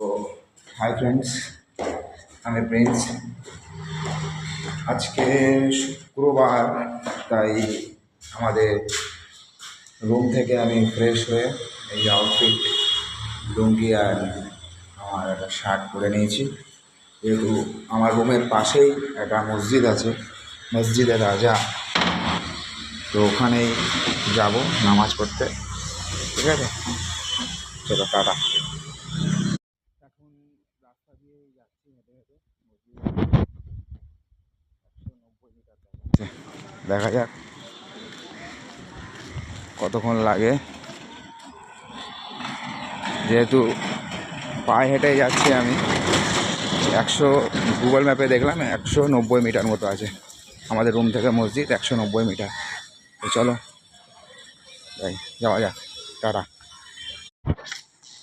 তো hi friends, আমি Prince. আজকে শুক্রবার, তাই আমাদের রুম থেকে আমি ফ্রেশ হয়ে এই যে আউটফিট, লুঙ্গি আর আমার একটা শার্ট পরে নিয়েছি। যেহেতু আমার রুমের পাশেই একটা মসজিদ আছে, মসজিদে রাজা, তো ওখানেই যাব নামাজ পড়তে। ঠিক আছে, চলো টাটা। এখন রাস্তা দিয়ে যাচ্ছি হেঁটে হেঁটে, মসজিদে 190 মিটার দেখা যাক কতক্ষণ লাগে। যেহেতু পায়ে হেঁটে যাচ্ছি আমি, 100 গুগল ম্যাপে দেখলাম 190 মিটার মতো আছে আমাদের রুম থেকে মসজিদ, 190 মিটার। তো চলো যাই, যাওয়া যাক, টাটা।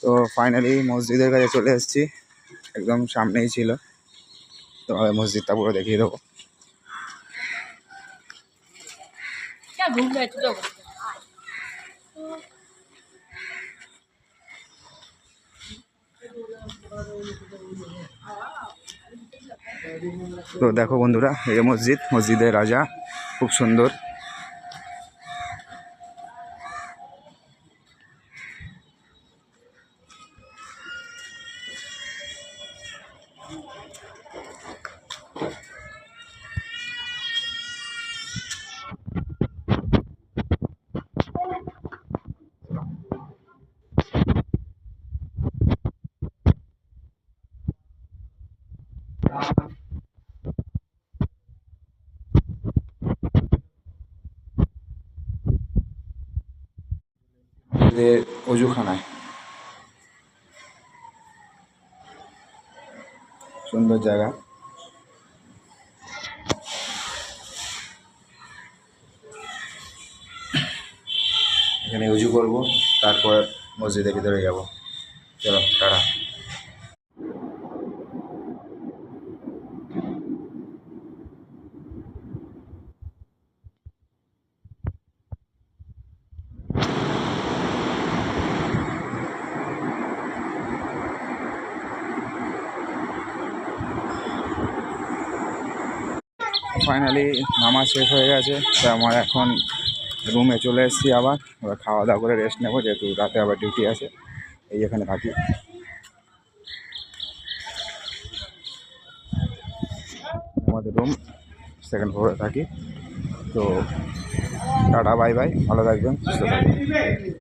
তো ফাইনালি মসজিদের কাছে চলে এসেছি, একদম সামনেই ছিল। তোমাদের মসজিদটা পুরো দেখিয়ে দেবো। তো দেখো বন্ধুরা, এই মসজিদ, মসজিদের রাজা, খুব সুন্দর। অজুখানায় সুন্দর জায়গা। এখানে উজু করবো, তারপর মসজিদের ভিতরে যাব। চলো টাটা। ফাইনালি নামাজ শেষ হয়ে গেছে, তো আমার এখন রুমে চলে এসেছি। আবার খাওয়া দাওয়া করে রেস্ট নেবো, যেহেতু রাতে আবার ডিউটি আছে। এই এখানে থাকি, আমাদের রুম সেকেন্ড ফ্লোরে থাকি। তো টাটা, বাই বাই, ভালো থাকবেন, সুস্থ থাকবেন।